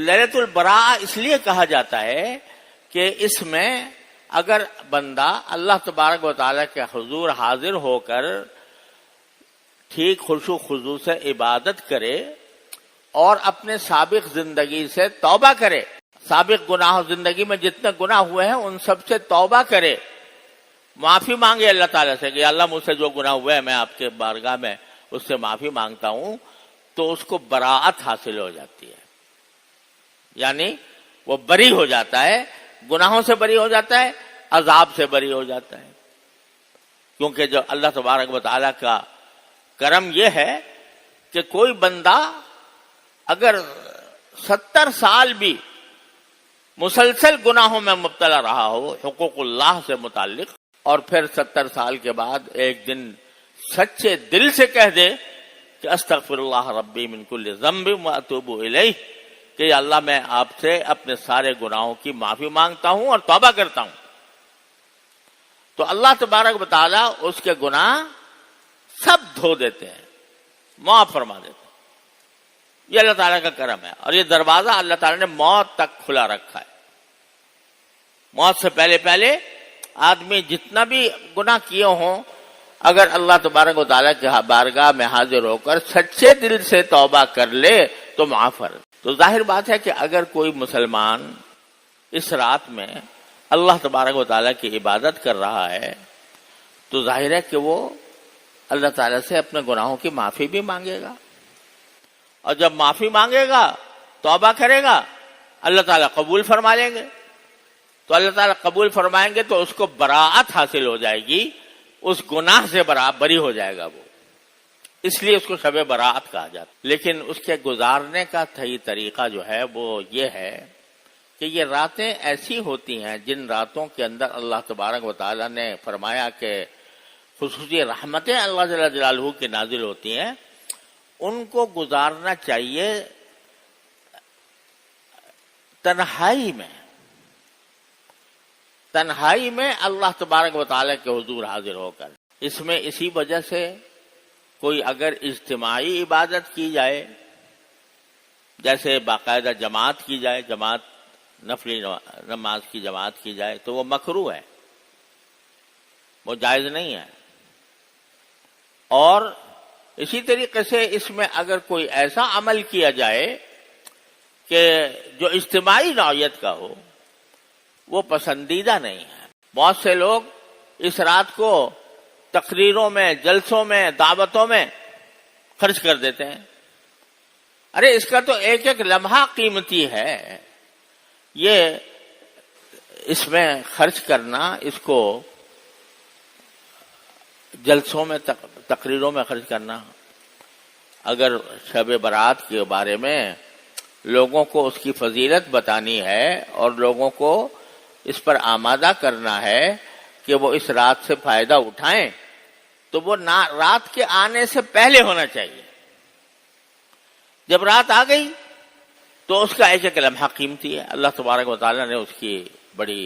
لیلۃ البراء اس لیے کہا جاتا ہے کہ اس میں اگر بندہ اللہ تبارک و تعالیٰ کے حضور حاضر ہو کر ٹھیک خشوع خضوع سے عبادت کرے اور اپنے سابق زندگی سے توبہ کرے، سابق گناہ زندگی میں جتنے گناہ ہوئے ہیں ان سب سے توبہ کرے، معافی مانگے اللہ تعالیٰ سے کہ اللہ مجھ سے جو گناہ ہوئے ہیں میں آپ کے بارگاہ میں اس سے معافی مانگتا ہوں، تو اس کو براءت حاصل ہو جاتی ہے، یعنی وہ بری ہو جاتا ہے، گناہوں سے بری ہو جاتا ہے، عذاب سے بری ہو جاتا ہے۔ کیونکہ جو اللہ تبارک و تعالیٰ کا کرم یہ ہے کہ کوئی بندہ اگر 70 سال بھی مسلسل گناہوں میں مبتلا رہا ہو حقوق اللہ سے متعلق، اور پھر 70 سال کے بعد ایک دن سچے دل سے کہہ دے کہ استغفر اللہ ربی من کل ذنب واتوب الیہ، کہ اللہ میں آپ سے اپنے سارے گناہوں کی معافی مانگتا ہوں اور توبہ کرتا ہوں، تو اللہ تبارک و تعالیٰ اس کے گناہ سب دھو دیتے ہیں، معاف فرما دیتے ہیں۔ یہ اللہ تعالیٰ کا کرم ہے، اور یہ دروازہ اللہ تعالیٰ نے موت تک کھلا رکھا ہے۔ موت سے پہلے پہلے آدمی جتنا بھی گناہ کیے ہوں، اگر اللہ تبارک و تعالیٰ کے بارگاہ میں حاضر ہو کر سچے دل سے توبہ کر لے تو معاف ہے۔ تو ظاہر بات ہے کہ اگر کوئی مسلمان اس رات میں اللہ تبارک و تعالیٰ کی عبادت کر رہا ہے تو ظاہر ہے کہ وہ اللہ تعالیٰ سے اپنے گناہوں کی معافی بھی مانگے گا، اور جب معافی مانگے گا توبہ کرے گا اللہ تعالیٰ قبول فرما لیں گے، تو اللہ تعالیٰ قبول فرمائیں گے تو اس کو براءت حاصل ہو جائے گی، اس گناہ سے بری ہو جائے گا وہ، اس لیے اس کو شب براءت کہا جاتا ہے۔ لیکن اس کے گزارنے کا صحیح طریقہ جو ہے وہ یہ ہے کہ یہ راتیں ایسی ہوتی ہیں جن راتوں کے اندر اللہ تبارک و تعالیٰ نے فرمایا کہ خصوصی رحمتیں اللہ جل جلالہ کی نازل ہوتی ہیں، ان کو گزارنا چاہیے تنہائی میں اللہ تبارک و تعالیٰ کے حضور حاضر ہو کر۔ اس میں اسی وجہ سے کوئی اگر اجتماعی عبادت کی جائے، جیسے باقاعدہ جماعت کی جائے، جماعت نفلی نماز کی جماعت کی جائے، تو وہ مکروہ ہے، وہ جائز نہیں ہے۔ اور اسی طریقے سے اس میں اگر کوئی ایسا عمل کیا جائے کہ جو اجتماعی نوعیت کا ہو، وہ پسندیدہ نہیں ہے۔ بہت سے لوگ اس رات کو تقریروں میں، جلسوں میں، دعوتوں میں خرچ کر دیتے ہیں۔ ارے اس کا تو ایک ایک لمحہ قیمتی ہے، یہ اس میں خرچ کرنا، اس کو جلسوں میں تقریروں میں خرچ کرنا، اگر شب برات کے بارے میں لوگوں کو اس کی فضیلت بتانی ہے اور لوگوں کو اس پر آمادہ کرنا ہے کہ وہ اس رات سے فائدہ اٹھائیں، تو وہ رات کے آنے سے پہلے ہونا چاہیے۔ جب رات آ گئی تو اس کا ایک ایک لمحہ قیمتی ہے، اللہ تبارک و تعالیٰ نے اس کی بڑی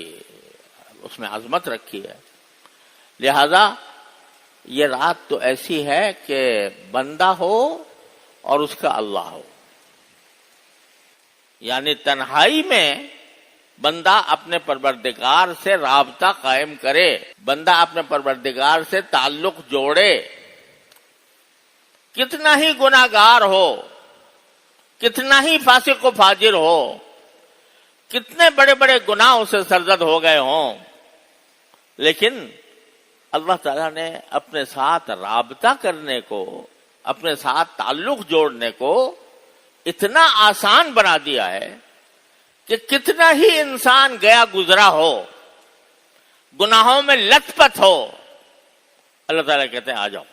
اس میں عظمت رکھی ہے۔ لہذا یہ رات تو ایسی ہے کہ بندہ ہو اور اس کا اللہ ہو، یعنی تنہائی میں بندہ اپنے پروردگار سے رابطہ قائم کرے، بندہ اپنے پروردگار سے تعلق جوڑے، کتنا ہی گناہگار ہو، کتنا ہی فاسق و فاجر ہو، کتنے بڑے بڑے گناہ اسے سرزد ہو گئے ہوں، لیکن اللہ تعالیٰ نے اپنے ساتھ رابطہ کرنے کو، اپنے ساتھ تعلق جوڑنے کو اتنا آسان بنا دیا ہے کہ کتنا ہی انسان گیا گزرا ہو، گناہوں میں لت پت ہو، اللہ تعالیٰ کہتے ہیں آ جاؤ،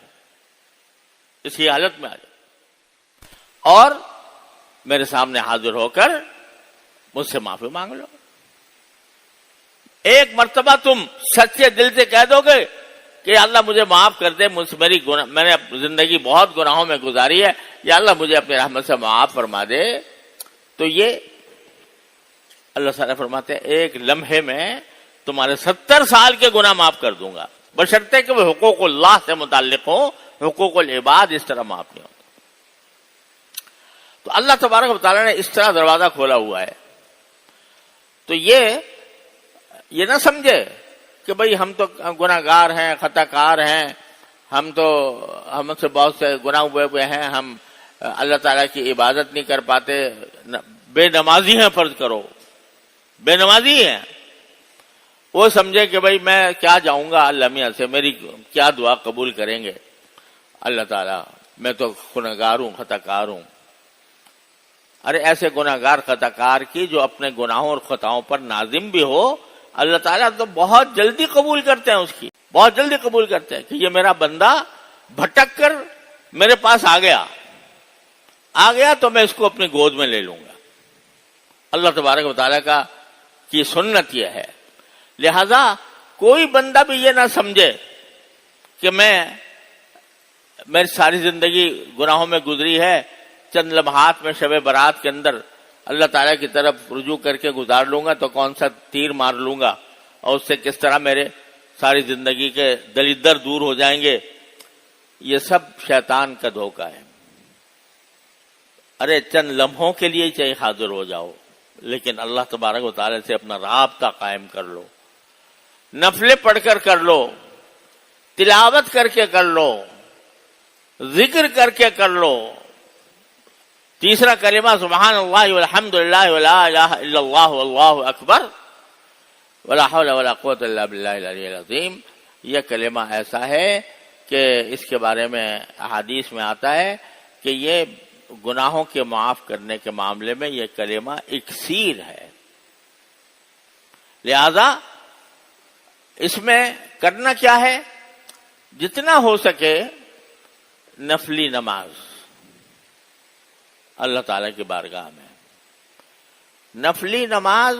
اسی حالت میں آ جاؤ اور میرے سامنے حاضر ہو کر مجھ سے معافی مانگ لو۔ ایک مرتبہ تم سچے دل سے کہہ دو گے کہ اللہ مجھے معاف کر دے، میں نے زندگی بہت گناہوں میں گزاری ہے، یا اللہ مجھے اپنی رحمت سے معاف فرما دے، تو یہ اللہ تعالیٰ فرماتے ہیں ایک لمحے میں تمہارے 70 سال کے گناہ معاف کر دوں گا، بشرطے کہ وہ حقوق اللہ سے متعلق ہوں، حقوق العباد اس طرح معاف نہیں ہوتا۔ تو اللہ تبارک و تعالیٰ نے اس طرح دروازہ کھولا ہوا ہے. تو یہ نہ سمجھے کہ بھئی ہم تو گناہ گار ہیں، خطا کار ہیں، ہم سے بہت سے گناہ ہوئے ہیں، ہم اللہ تعالیٰ کی عبادت نہیں کر پاتے، بے نمازی ہیں فرض کرو، بے نمازی ہیں. وہ سمجھے کہ بھئی میں کیا جاؤں گا اللہ میاں سے، میری کیا دعا قبول کریں گے اللہ تعالیٰ، میں تو گناہ گار ہوں، خطا کار ہوں. ارے ایسے گناہ گار خطا کار کی جو اپنے گناہوں اور خطاؤں پر نازم بھی ہو، اللہ تعالیٰ تو بہت جلدی قبول کرتے ہیں، اس کی بہت جلدی قبول کرتے ہیں کہ یہ میرا بندہ بھٹک کر میرے پاس آ گیا تو میں اس کو اپنی گود میں لے لوں گا. اللہ تبارک و تعالیٰ کی سنت یہ ہے. لہذا کوئی بندہ بھی یہ نہ سمجھے کہ میری ساری زندگی گناہوں میں گزری ہے، چند لمحات میں شب برات کے اندر اللہ تعالیٰ کی طرف رجوع کر کے گزار لوں گا تو کون سا تیر مار لوں گا اور اس سے کس طرح میرے ساری زندگی کے دلیدر دور ہو جائیں گے. یہ سب شیطان کا دھوکہ ہے. ارے چند لمحوں کے لیے چاہے حاضر ہو جاؤ، لیکن اللہ تبارک و تعالیٰ سے اپنا رابطہ قائم کر لو، نفلیں پڑھ کر لو، تلاوت کر کے کر لو، ذکر کر کے کر لو. تیسرا کلمہ سبحان اللہ والحمد للہ ولا الہ الا اللہ واللہ اکبر ولا حول ولا قوت الا باللہ العلی العظیم. یہ کلمہ ایسا ہے کہ اس کے بارے میں احادیث میں آتا ہے کہ یہ گناہوں کے معاف کرنے کے معاملے میں یہ کلمہ اکسیر ہے. لہذا اس میں کرنا کیا ہے؟ جتنا ہو سکے نفلی نماز اللہ تعالی کی بارگاہ میں. نفلی نماز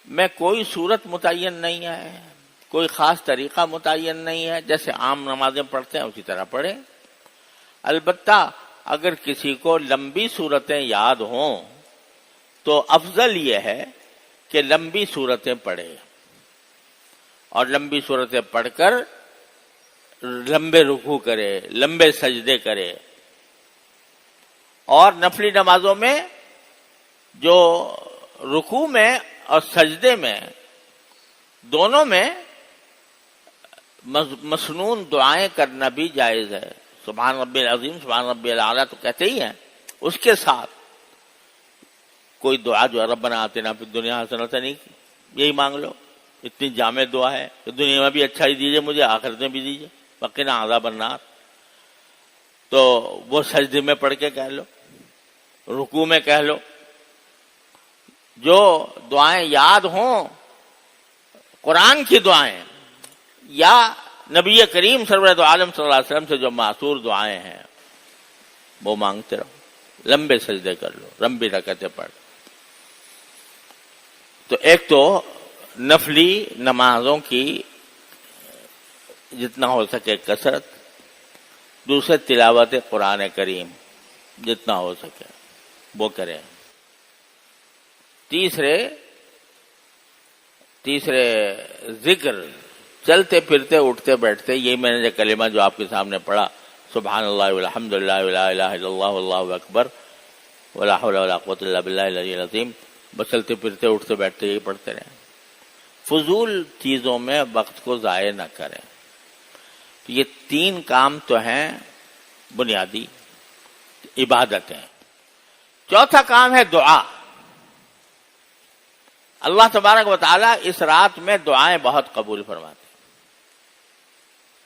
میں کوئی صورت متعین نہیں ہے، کوئی خاص طریقہ متعین نہیں ہے، جیسے عام نمازیں پڑھتے ہیں اسی طرح پڑھیں. البتہ اگر کسی کو لمبی صورتیں یاد ہوں تو افضل یہ ہے کہ لمبی صورتیں پڑھے اور لمبی صورتیں پڑھ کر لمبے رکوع کرے، لمبے سجدے کرے. اور نفلی نمازوں میں جو رکوع میں اور سجدے میں دونوں میں مسنون دعائیں کرنا بھی جائز ہے. سبحان ربی العظیم، سبحان ربی الاعلیٰ تو کہتے ہی ہیں، اس کے ساتھ کوئی دعا جو ربنا آتنا فی الدنیا حسنۃ نہیں، یہی مانگ لو. اتنی جامع دعا ہے کہ دنیا میں بھی اچھا ہی دیجیے مجھے، آخرت میں بھی دیجیے، وقنا عذاب النار. تو وہ سجدے میں پڑھ کے کہہ لو، رکوع میں کہہ لو. جو دعائیں یاد ہوں قرآن کی دعائیں یا نبی کریم سرورت عالم صلی اللہ علیہ وسلم سے جو معصور دعائیں ہیں وہ مانگتے رہو، لمبے سجدے کر لو، لمبی رکعتیں پڑھ. تو ایک تو نفلی نمازوں کی جتنا ہو سکے کثرت، دوسرے تلاوت قرآن کریم جتنا ہو سکے وہ کریں. تیسرے ذکر چلتے پھرتے اٹھتے بیٹھتے. یہ میں نے جو کلمہ جو آپ کے سامنے پڑھا سبحان اللہ والحمد للہ ولا الہ الا اللہ واللہ اکبر ولا حول ولا قوت الا باللہ العلی العظیم، بس چلتے پھرتے اٹھتے بیٹھتے یہی پڑھتے رہیں. فضول چیزوں میں وقت کو ضائع نہ کریں. یہ تین کام تو ہیں بنیادی عبادتیں. چوتھا کام ہے دعا. اللہ تبارک و تعالی اس رات میں دعائیں بہت قبول فرماتے.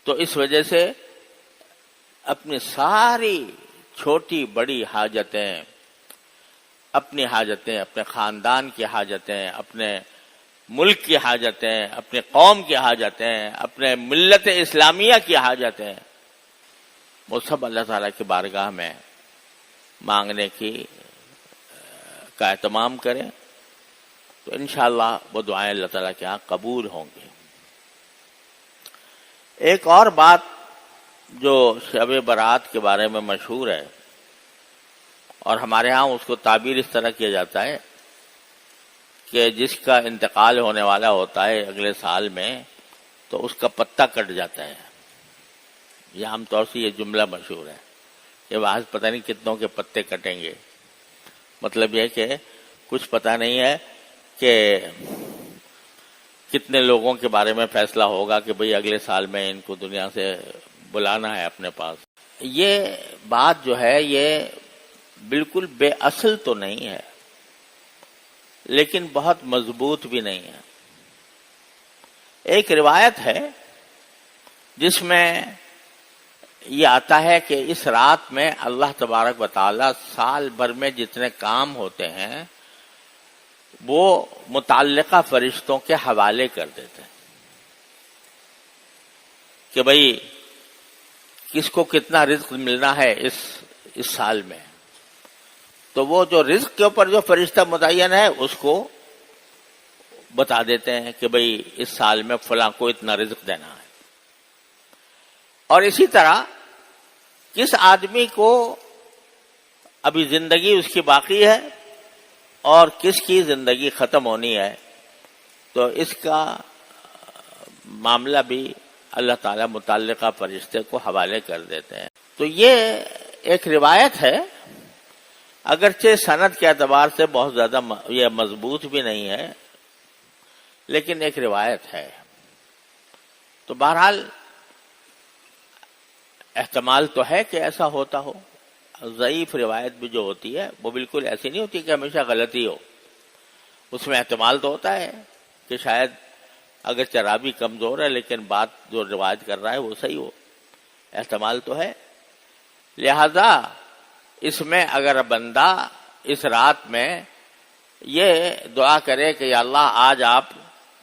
تو اس وجہ سے اپنی ساری چھوٹی بڑی حاجتیں، اپنی حاجتیں، اپنے خاندان کی حاجتیں، اپنے ملک کی حاجتیں، اپنے قوم کی حاجتیں، اپنے ملت اسلامیہ کی حاجتیں، وہ سب اللہ تعالیٰ کی بارگاہ میں مانگنے کا اہتمام کریں. تو انشاءاللہ وہ دعائیں اللہ تعالیٰ کے ہاں قبول ہوں گی. ایک اور بات جو شب برات کے بارے میں مشہور ہے اور ہمارے ہاں اس کو تعبیر اس طرح کیا جاتا ہے کہ جس کا انتقال ہونے والا ہوتا ہے اگلے سال میں تو اس کا پتا کٹ جاتا ہے. یہ عام طور سے یہ جملہ مشہور ہے یہ محض پتہ نہیں کتنوں کے پتے کٹیں گے. مطلب یہ کہ کچھ پتہ نہیں ہے کہ کتنے لوگوں کے بارے میں فیصلہ ہوگا کہ بھئی اگلے سال میں ان کو دنیا سے بلانا ہے اپنے پاس. یہ بات جو ہے یہ بالکل بے اصل تو نہیں ہے، لیکن بہت مضبوط بھی نہیں ہے. ایک روایت ہے جس میں یہ آتا ہے کہ اس رات میں اللہ تبارک و تعالی سال بھر میں جتنے کام ہوتے ہیں وہ متعلقہ فرشتوں کے حوالے کر دیتے ہیں کہ بھئی کس کو کتنا رزق ملنا ہے اس سال میں. تو وہ جو رزق کے اوپر جو فرشتہ متعین ہے اس کو بتا دیتے ہیں کہ بھئی اس سال میں فلاں کو اتنا رزق دینا ہے. اور اسی طرح کس آدمی کو ابھی زندگی اس کی باقی ہے اور کس کی زندگی ختم ہونی ہے، تو اس کا معاملہ بھی اللہ تعالیٰ متعلقہ فرشتے کو حوالے کر دیتے ہیں. تو یہ ایک روایت ہے، اگرچہ سند کے اعتبار سے بہت زیادہ یہ مضبوط بھی نہیں ہے، لیکن ایک روایت ہے. تو بہرحال احتمال تو ہے کہ ایسا ہوتا ہو. ضعیف روایت بھی جو ہوتی ہے وہ بالکل ایسی نہیں ہوتی کہ ہمیشہ غلطی ہو. اس میں احتمال تو ہوتا ہے کہ شاید اگر چرابی کمزور ہے لیکن بات جو روایت کر رہا ہے وہ صحیح ہو. احتمال تو ہے. لہذا اس میں اگر بندہ اس رات میں یہ دعا کرے کہ یا اللہ آج آپ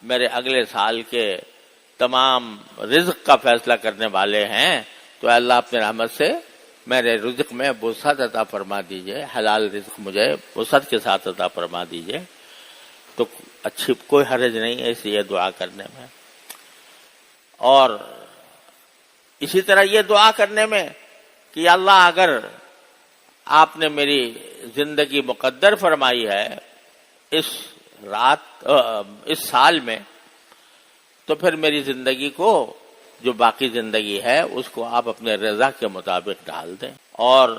میرے اگلے سال کے تمام رزق کا فیصلہ کرنے والے ہیں، تو اللہ اپنے رحمت سے میرے رزق میں وسعت عطا فرما دیجئے، حلال رزق مجھے وسعت کے ساتھ عطا فرما دیجئے. تو اچھی کوئی حرج نہیں ہے اس یہ دعا کرنے میں. اور اسی طرح یہ دعا کرنے میں کہ یا اللہ اگر آپ نے میری زندگی مقدر فرمائی ہے اس سال میں، تو پھر میری زندگی کو جو باقی زندگی ہے اس کو آپ اپنے رضا کے مطابق ڈال دیں، اور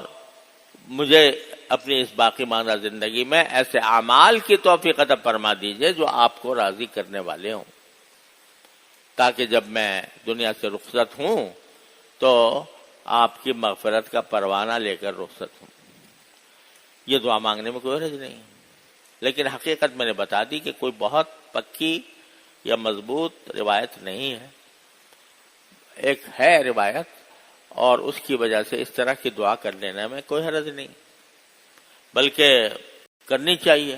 مجھے اپنی اس باقی ماندہ زندگی میں ایسے اعمال کی توفیق عطا فرما دیجئے جو آپ کو راضی کرنے والے ہوں، تاکہ جب میں دنیا سے رخصت ہوں تو آپ کی مغفرت کا پروانہ لے کر رخصت ہوں. یہ دعا مانگنے میں کوئی حرج نہیں، لیکن حقیقت میں نے بتا دی کہ کوئی بہت پکی یا مضبوط روایت نہیں ہے. ایک ہے روایت، اور اس کی وجہ سے اس طرح کی دعا کر لینے میں کوئی حرج نہیں، بلکہ کرنی چاہیے.